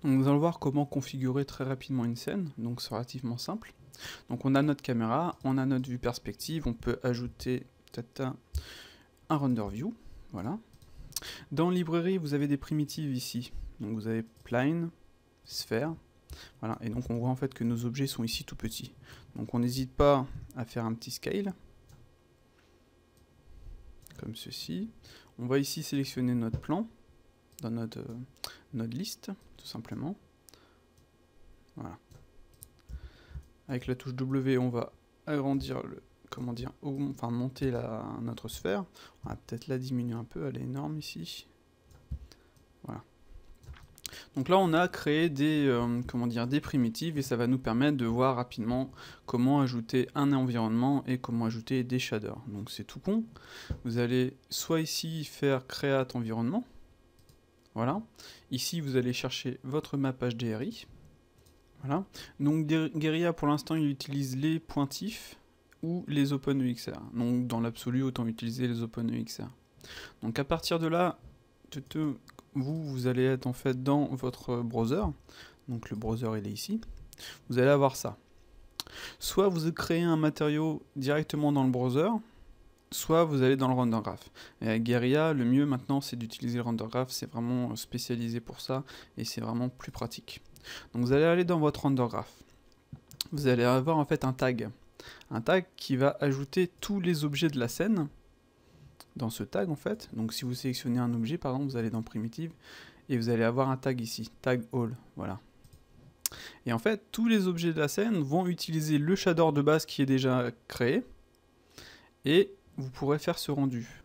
Donc nous allons voir comment configurer très rapidement une scène, donc c'est relativement simple. Donc on a notre caméra, on a notre vue perspective, on peut ajouter un render view, voilà. Dans librairie, vous avez des primitives ici, donc vous avez plane, sphère, voilà, et donc on voit en fait que nos objets sont ici tout petits. Donc on n'hésite pas à faire un petit scale, comme ceci. On va ici sélectionner notre plan, dans notre liste, tout simplement. Voilà. Avec la touche W, on va agrandir monter notre sphère. On va peut-être la diminuer un peu, elle est énorme ici. Voilà. Donc là, on a créé des primitives et ça va nous permettre de voir rapidement comment ajouter un environnement et comment ajouter des shaders. Donc c'est tout con. Vous allez soit ici faire create environnement. Voilà. Ici, vous allez chercher votre map HDRI. Voilà. Donc Guerilla, pour l'instant, il utilise les pointifs ou les OpenEXR. Donc dans l'absolu, autant utiliser les OpenEXR. Donc à partir de là, vous allez être en fait dans votre browser. Donc le browser, il est ici. Vous allez avoir ça. Soit vous créez un matériau directement dans le browser, soit vous allez dans le render graph. Et avec Guerilla, le mieux maintenant, c'est d'utiliser le render graph. C'est vraiment spécialisé pour ça et c'est vraiment plus pratique. Donc vous allez aller dans votre render graph. Vous allez avoir en fait un tag qui va ajouter tous les objets de la scène dans ce tag en fait. Donc si vous sélectionnez un objet, par exemple, vous allez dans primitive et vous allez avoir un tag ici, tag all, voilà. Et en fait, tous les objets de la scène vont utiliser le shader de base qui est déjà créé et vous pourrez faire ce rendu.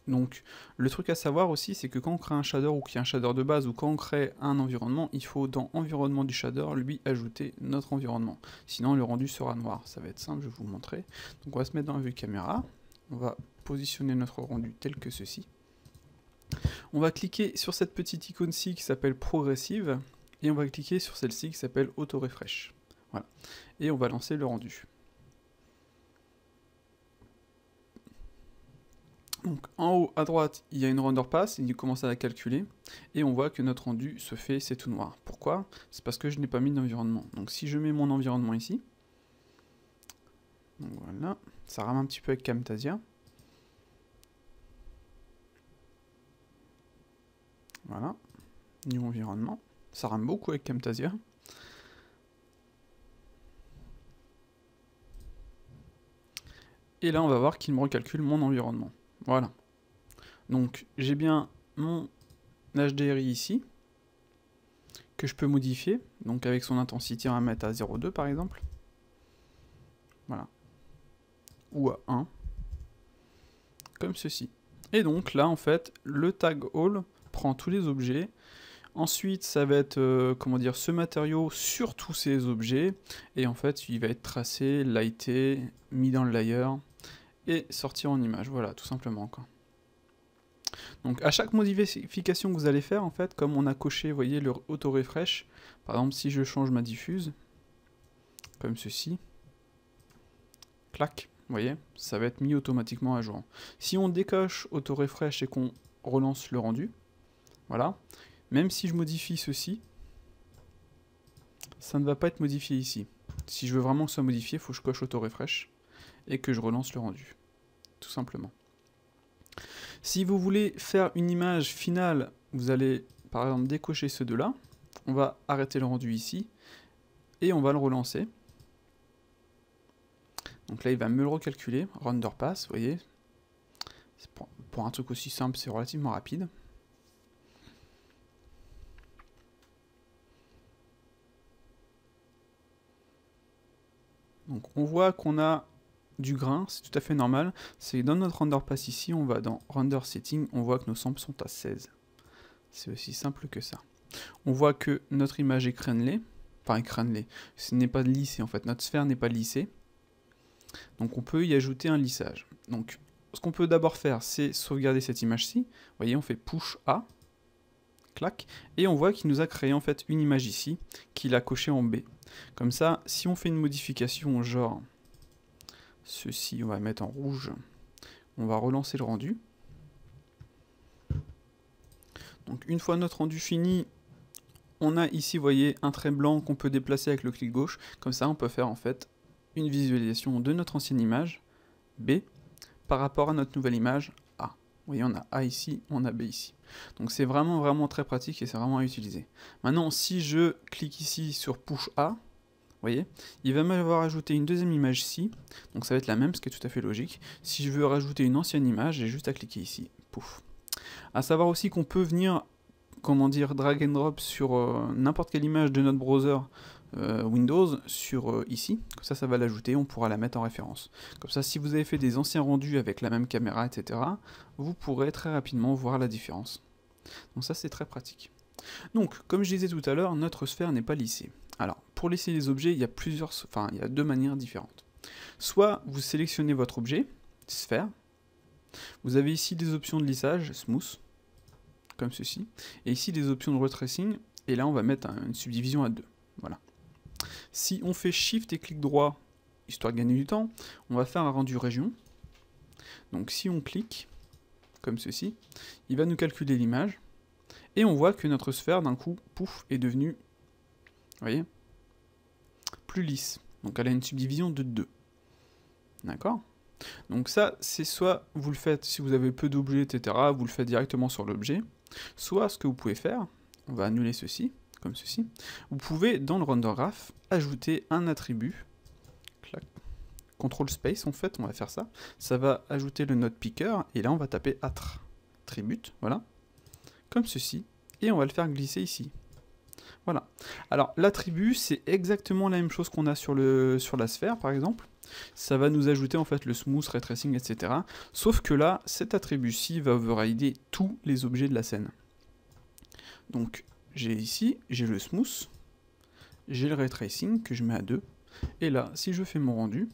Donc, le truc à savoir aussi, c'est que quand on crée un shader ou qu'il y a un shader de base ou quand on crée un environnement, il faut dans environnement du shader, lui, ajouter notre environnement. Sinon, le rendu sera noir. Ça va être simple, je vais vous montrer. Donc, on va se mettre dans la vue caméra. On va positionner notre rendu tel que ceci. On va cliquer sur cette petite icône-ci qui s'appelle Progressive. Et on va cliquer sur celle-ci qui s'appelle Auto Refresh. Voilà. Et on va lancer le rendu. Donc en haut à droite, il y a une render pass, il commence à la calculer, et on voit que notre rendu se fait, c'est tout noir. Pourquoi? C'est parce que je n'ai pas mis d'environnement. Donc si je mets mon environnement ici, donc voilà, ça rame un petit peu avec Camtasia. Voilà, new environnement, ça rame beaucoup avec Camtasia. Et là on va voir qu'il me recalcule mon environnement. Voilà. Donc j'ai bien mon HDRI ici, que je peux modifier, donc avec son intensité on va mettre à 0,2 par exemple. Voilà. Ou à 1. Comme ceci. Et donc là en fait, le tag all prend tous les objets. Ensuite ça va être ce matériau sur tous ces objets. Et en fait il va être tracé, lighté, mis dans le layer et sorti en image. Voilà, tout simplement quoi. Donc à chaque modification que vous allez faire, en fait, comme on a coché, vous voyez, le auto-refresh, par exemple, si je change ma diffuse, comme ceci, clac, vous voyez, ça va être mis automatiquement à jour. Si on décoche auto-refresh et qu'on relance le rendu, voilà, même si je modifie ceci, ça ne va pas être modifié ici. Si je veux vraiment que ce soit modifié, il faut que je coche auto-refresh et que je relance le rendu, tout simplement. Si vous voulez faire une image finale, vous allez par exemple décocher ceux deux-là. On va arrêter le rendu ici et on va le relancer. Donc là, il va me le recalculer. Render pass, vous voyez. Pour un truc aussi simple, c'est relativement rapide. Donc on voit qu'on a du grain, c'est tout à fait normal. C'est dans notre render pass ici, on va dans render setting, on voit que nos samples sont à 16. C'est aussi simple que ça. On voit que notre image est crénelée, enfin crénelée, ce n'est pas lissé en fait, notre sphère n'est pas lissée. Donc on peut y ajouter un lissage. Donc ce qu'on peut d'abord faire, c'est sauvegarder cette image-ci. Vous voyez, on fait push A, clac, et on voit qu'il nous a créé en fait une image ici, qu'il a coché en B. Comme ça, si on fait une modification genre ceci, on va mettre en rouge, on va relancer le rendu. Donc une fois notre rendu fini, on a ici, vous voyez, un trait blanc qu'on peut déplacer avec le clic gauche. Comme ça, on peut faire en fait une visualisation de notre ancienne image, B, par rapport à notre nouvelle image, A. Vous voyez, on a A ici, on a B ici. Donc c'est vraiment très pratique et c'est vraiment à utiliser. Maintenant, si je clique ici sur Push A, vous voyez, il va m'avoir ajouté une deuxième image ici, donc ça va être la même, ce qui est tout à fait logique. Si je veux rajouter une ancienne image, j'ai juste à cliquer ici, pouf. À savoir aussi qu'on peut venir, comment dire, drag and drop sur n'importe quelle image de notre browser Windows sur ici, comme ça va l'ajouter, on pourra la mettre en référence. Comme ça, si vous avez fait des anciens rendus avec la même caméra, etc., vous pourrez très rapidement voir la différence. Donc ça, c'est très pratique. Donc, comme je disais tout à l'heure, notre sphère n'est pas lissée. Alors, pour lisser les objets, il y a deux manières différentes. Soit vous sélectionnez votre objet, sphère, vous avez ici des options de lissage, smooth, comme ceci, et ici des options de retracing, et là on va mettre une subdivision à 2. Voilà. Si on fait Shift et clic droit, histoire de gagner du temps, on va faire un rendu région. Donc si on clique, comme ceci, il va nous calculer l'image, et on voit que notre sphère, d'un coup, pouf, est devenue, vous voyez, plus lisse. Donc elle a une subdivision de 2. D'accord? Donc ça, c'est soit vous le faites, si vous avez peu d'objets, etc., vous le faites directement sur l'objet, soit ce que vous pouvez faire, on va annuler ceci, comme ceci, vous pouvez, dans le render graph, ajouter un attribut, clac, control space, en fait, on va faire ça, ça va ajouter le node picker, et là on va taper attribute, voilà, comme ceci, et on va le faire glisser ici. Voilà. Alors l'attribut, c'est exactement la même chose qu'on a sur la sphère, par exemple. Ça va nous ajouter en fait le smooth, ray tracing, etc. Sauf que là, cet attribut-ci va overrider tous les objets de la scène. Donc j'ai ici, j'ai le smooth, j'ai le ray tracing que je mets à 2. Et là, si je fais mon rendu,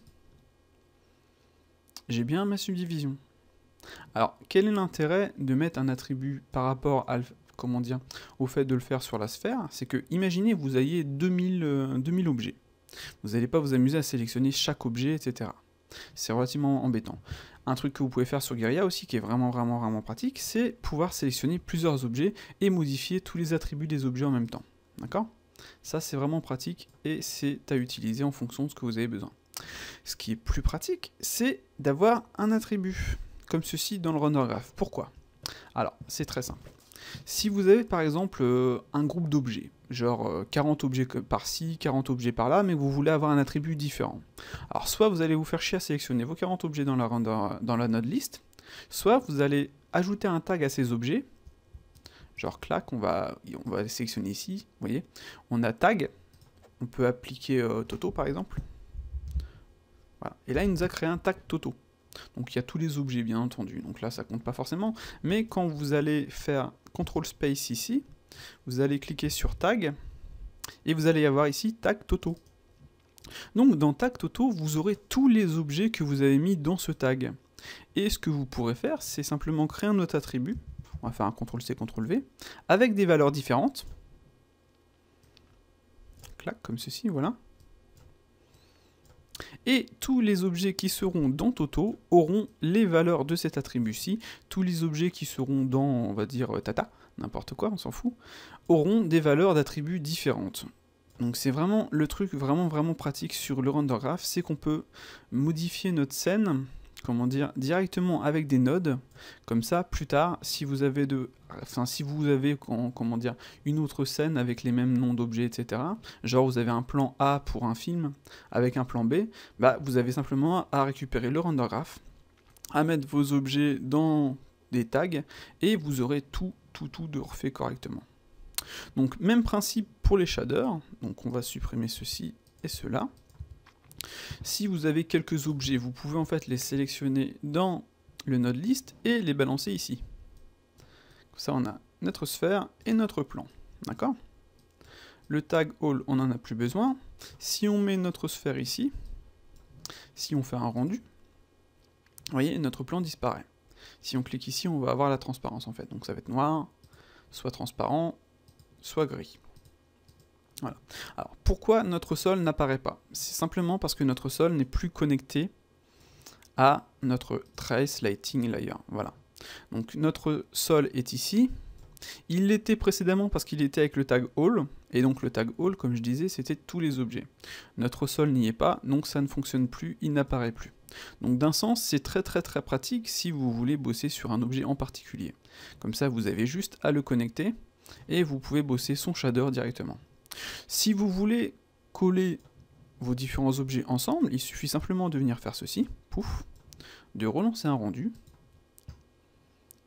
j'ai bien ma subdivision. Alors, quel est l'intérêt de mettre un attribut par rapport à, comment dire, au fait de le faire sur la sphère? C'est que, imaginez, vous ayez 2000 objets. Vous n'allez pas vous amuser à sélectionner chaque objet, etc. C'est relativement embêtant. Un truc que vous pouvez faire sur Guerilla aussi, qui est vraiment pratique, c'est pouvoir sélectionner plusieurs objets et modifier tous les attributs des objets en même temps. D'accord? Ça, c'est vraiment pratique et c'est à utiliser en fonction de ce que vous avez besoin. Ce qui est plus pratique, c'est d'avoir un attribut, comme ceci dans le render graph. Pourquoi? Alors, c'est très simple. Si vous avez par exemple un groupe d'objets, genre 40 objets par-ci, 40 objets par-là, mais vous voulez avoir un attribut différent. Alors soit vous allez vous faire chier à sélectionner vos 40 objets dans la node list, soit vous allez ajouter un tag à ces objets, genre clac, on va les sélectionner ici, vous voyez, on a tag, on peut appliquer Toto par exemple, voilà. Et là il nous a créé un tag Toto. Donc il y a tous les objets bien entendu, donc là ça compte pas forcément, mais quand vous allez faire CTRL SPACE ici, vous allez cliquer sur Tag, et vous allez avoir ici Tag Toto. Donc dans Tag Toto, vous aurez tous les objets que vous avez mis dans ce tag. Et ce que vous pourrez faire, c'est simplement créer un autre attribut, on va faire un CTRL C, CTRL V, avec des valeurs différentes, clac, comme ceci, voilà. Et tous les objets qui seront dans Toto auront les valeurs de cet attribut-ci. Tous les objets qui seront dans, on va dire, Tata, n'importe quoi, on s'en fout, auront des valeurs d'attributs différentes. Donc c'est vraiment le truc vraiment pratique sur le render graph, c'est qu'on peut modifier notre scène, comment dire, directement avec des nodes. Comme ça, plus tard, si vous avez comment dire, une autre scène avec les mêmes noms d'objets, etc. Genre vous avez un plan A pour un film avec un plan B, bah vous avez simplement à récupérer le render graph, à mettre vos objets dans des tags et vous aurez tout de refait correctement. Donc même principe pour les shaders, donc on va supprimer ceci et cela. Si vous avez quelques objets, vous pouvez en fait les sélectionner dans le node list et les balancer ici. Comme ça on a notre sphère et notre plan, d'accord? Le tag all, on n'en a plus besoin. Si on met notre sphère ici, si on fait un rendu, vous voyez, notre plan disparaît. Si on clique ici, on va avoir la transparence en fait. Donc ça va être noir, soit transparent, soit gris. Voilà. Alors pourquoi notre sol n'apparaît pas? C'est simplement parce que notre sol n'est plus connecté à notre trace lighting layer. Voilà. Donc notre sol est ici, Il l'était précédemment parce qu'il était avec le tag all, et donc le tag all, comme je disais, c'était tous les objets. Notre sol n'y est pas, donc ça ne fonctionne plus, il n'apparaît plus. Donc d'un sens, c'est très pratique si vous voulez bosser sur un objet en particulier. Comme ça, vous avez juste à le connecter, et vous pouvez bosser son shader directement. Si vous voulez coller vos différents objets ensemble, il suffit simplement de venir faire ceci, pouf, de relancer un rendu,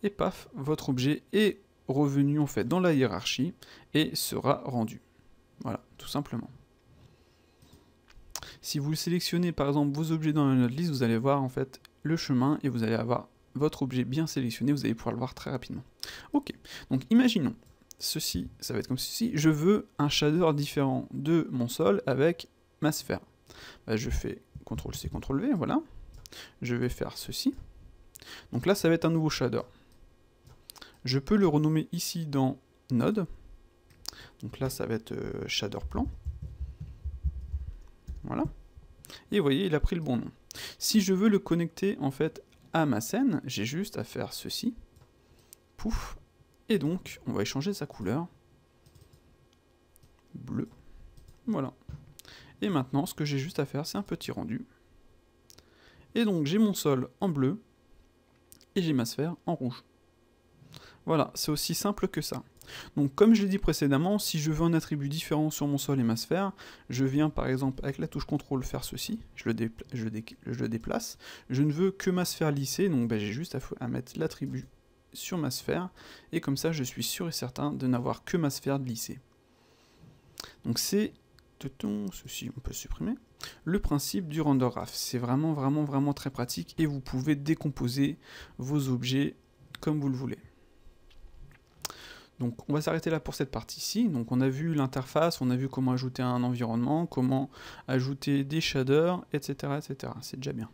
et paf, votre objet est revenu en fait dans la hiérarchie et sera rendu. Voilà, tout simplement. Si vous sélectionnez par exemple vos objets dans la node list, vous allez voir en fait le chemin et vous allez avoir votre objet bien sélectionné, vous allez pouvoir le voir très rapidement. Ok, donc imaginons, ceci, ça va être comme ceci, je veux un shader différent de mon sol avec ma sphère. Bah, je fais CTRL-C, CTRL-V, voilà. Je vais faire ceci. Donc là, ça va être un nouveau shader. Je peux le renommer ici dans Node. Donc là, ça va être shader plan. Voilà. Et vous voyez, il a pris le bon nom. Si je veux le connecter en fait à ma scène, j'ai juste à faire ceci. Pouf. Et donc, on va échanger sa couleur. Bleu. Voilà. Et maintenant, ce que j'ai juste à faire, c'est un petit rendu. Et donc, j'ai mon sol en bleu. Et j'ai ma sphère en rouge. Voilà, c'est aussi simple que ça. Donc comme je l'ai dit précédemment, si je veux un attribut différent sur mon sol et ma sphère, je viens par exemple avec la touche CTRL faire ceci, je le déplace, je ne veux que ma sphère lissée, donc ben, j'ai juste à mettre l'attribut sur ma sphère, et comme ça je suis sûr et certain de n'avoir que ma sphère lissée. Donc c'est, ceci on peut supprimer, le principe du render graph. C'est vraiment très pratique, et vous pouvez décomposer vos objets comme vous le voulez. Donc on va s'arrêter là pour cette partie-ci. Donc on a vu l'interface, on a vu comment ajouter un environnement, comment ajouter des shaders, etc. etc. C'est déjà bien.